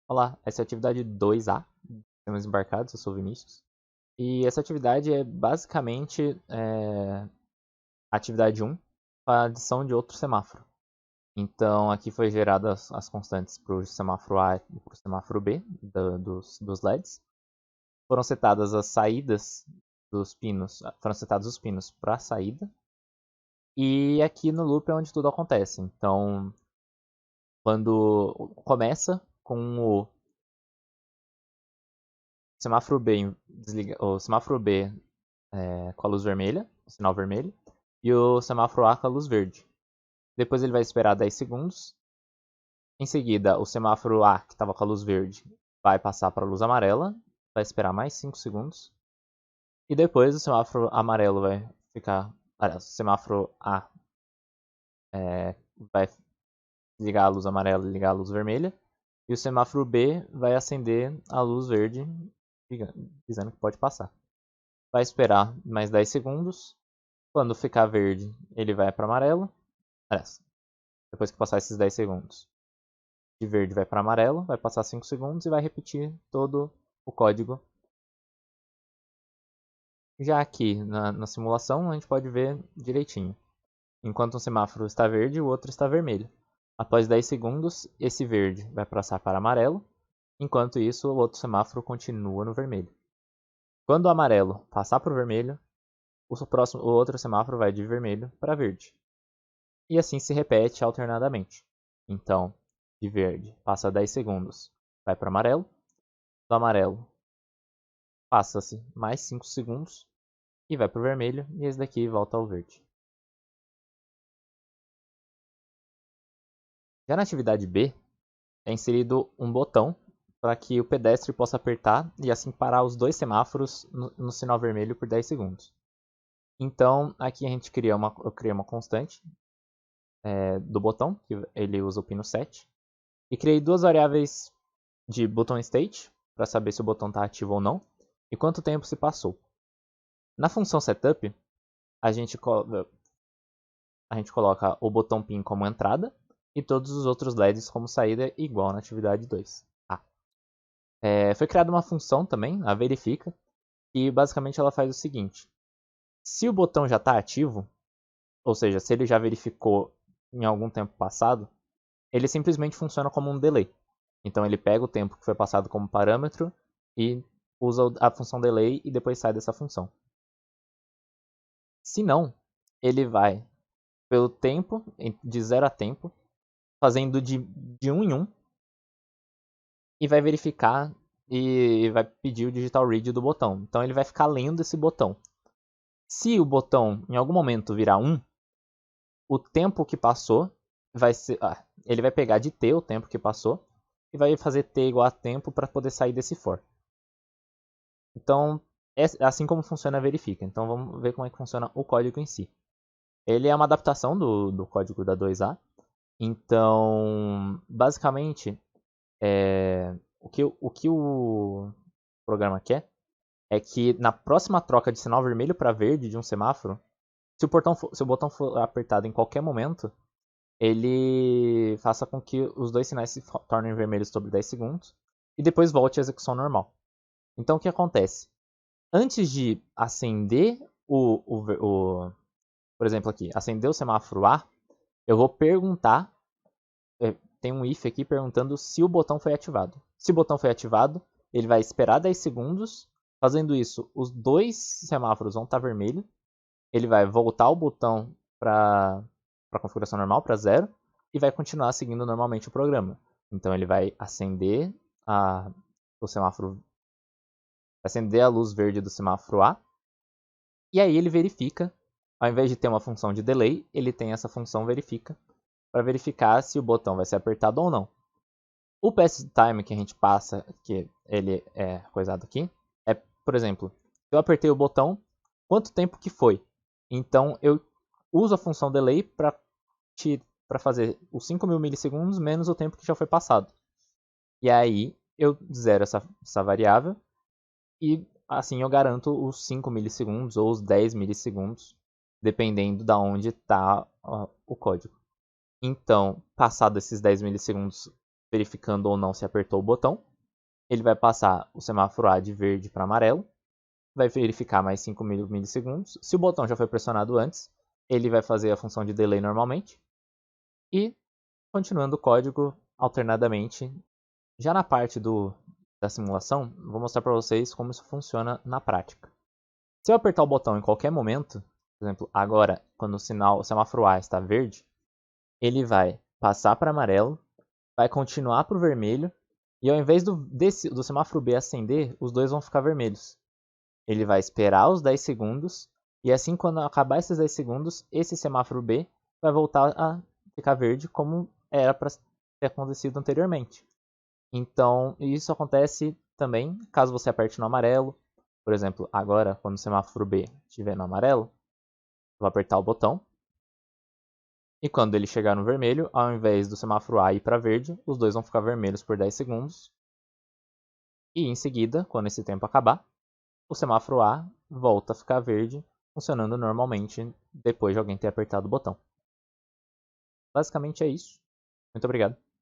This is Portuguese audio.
Olá, essa é a atividade 2A, Sistemas Embarcados, eu sou o Vinícius. E essa atividade é basicamente a atividade 1, a adição de outro semáforo. Então aqui foi geradas as constantes para o semáforo A e para o semáforo B dos LEDs. Foram setadas as saídas dos pinos, foram setados os pinos para a saída. E aqui no loop é onde tudo acontece. Então, quando começa com o semáforo B, o semáforo B com a luz vermelha, o sinal vermelho, e o semáforo A com a luz verde. Depois ele vai esperar 10 segundos. Em seguida, o semáforo A, que estava com a luz verde, vai passar para a luz amarela, vai esperar mais 5 segundos. E depois o semáforo amarelo vai ficar. Aliás, o semáforo A vai ligar a luz amarela e ligar a luz vermelha. E o semáforo B vai acender a luz verde, dizendo que pode passar. Vai esperar mais 10 segundos. Quando ficar verde, ele vai para amarelo. Aliás, depois que passar esses 10 segundos. De verde vai para amarelo, vai passar 5 segundos e vai repetir todo o código. Já aqui na simulação, a gente pode ver direitinho. Enquanto um semáforo está verde, o outro está vermelho. Após 10 segundos, esse verde vai passar para amarelo. Enquanto isso, o outro semáforo continua no vermelho. Quando o amarelo passar para o vermelho, o outro semáforo vai de vermelho para verde. E assim se repete alternadamente. Então, de verde passa 10 segundos, vai para amarelo. Do amarelo passa-se mais 5 segundos e vai para o vermelho. E esse daqui volta ao verde. Já na atividade B, é inserido um botão para que o pedestre possa apertar e assim parar os dois semáforos no sinal vermelho por 10 segundos. Então, aqui a gente eu criei uma constante do botão, que ele usa o pino 7. E criei duas variáveis de button state, para saber se o botão está ativo ou não, e quanto tempo se passou. Na função setup, a gente coloca o botão pin como entrada e todos os outros LEDs como saída, igual na atividade 2. Foi criada uma função também, a verifica, e basicamente ela faz o seguinte. Se o botão já está ativo, ou seja, se ele já verificou em algum tempo passado, ele simplesmente funciona como um delay. Então ele pega o tempo que foi passado como parâmetro e usa a função delay e depois sai dessa função. Se não, ele vai pelo tempo, de 0 a tempo, fazendo de 1 em 1 e vai verificar e vai pedir o digital read do botão. Então ele vai ficar lendo esse botão. Se o botão em algum momento virar 1, o tempo que passou vai ser. Ele vai pegar de t o tempo que passou e vai fazer t igual a tempo para poder sair desse for. Então, é assim como funciona a verifica. Então vamos ver como é que funciona o código em si. Ele é uma adaptação do código da 2A. Então, basicamente, o que o programa quer é que na próxima troca de sinal vermelho para verde de um semáforo, se o botão for apertado em qualquer momento, ele faça com que os dois sinais se tornem vermelhos sobre 10 segundos e depois volte à execução normal. Então o que acontece? Antes de acender por exemplo aqui, acender o semáforo A, eu vou perguntar, tem um if aqui perguntando se o botão foi ativado. Se o botão foi ativado, ele vai esperar 10 segundos. Fazendo isso, os dois semáforos vão estar vermelhos. Ele vai voltar o botão para a configuração normal, para 0, e vai continuar seguindo normalmente o programa. Então ele vai acender o semáforo, acender a luz verde do semáforo A, e aí ele verifica, ao invés de ter uma função de delay, ele tem essa função verifica, para verificar se o botão vai ser apertado ou não. O pass time que a gente passa, que ele é coisado aqui, é, por exemplo, se eu apertei o botão, quanto tempo que foi? Então eu uso a função delay para fazer os 5.000 milissegundos menos o tempo que já foi passado. E aí eu zero essa variável e assim eu garanto os 5 milissegundos ou os 10 milissegundos, dependendo de onde está o código. Então, passado esses 10 milissegundos, verificando ou não se apertou o botão. Ele vai passar o semáforo A de verde para amarelo, vai verificar mais 5 milissegundos. Se o botão já foi pressionado antes, ele vai fazer a função de delay normalmente. E, continuando o código alternadamente, já na parte da simulação, vou mostrar para vocês como isso funciona na prática. Se eu apertar o botão em qualquer momento, por exemplo, agora, quando o semáforo A está verde, ele vai passar para amarelo, vai continuar para o vermelho, e ao invés do semáforo B acender, os dois vão ficar vermelhos. Ele vai esperar os 10 segundos, e assim quando acabar esses 10 segundos, esse semáforo B vai voltar a ficar verde como era para ter acontecido anteriormente. Então, isso acontece também caso você aperte no amarelo. Por exemplo, agora, quando o semáforo B estiver no amarelo, eu vou apertar o botão. E quando ele chegar no vermelho, ao invés do semáforo A ir para verde, os dois vão ficar vermelhos por 10 segundos. E em seguida, quando esse tempo acabar, o semáforo A volta a ficar verde, funcionando normalmente depois de alguém ter apertado o botão. Basicamente é isso. Muito obrigado.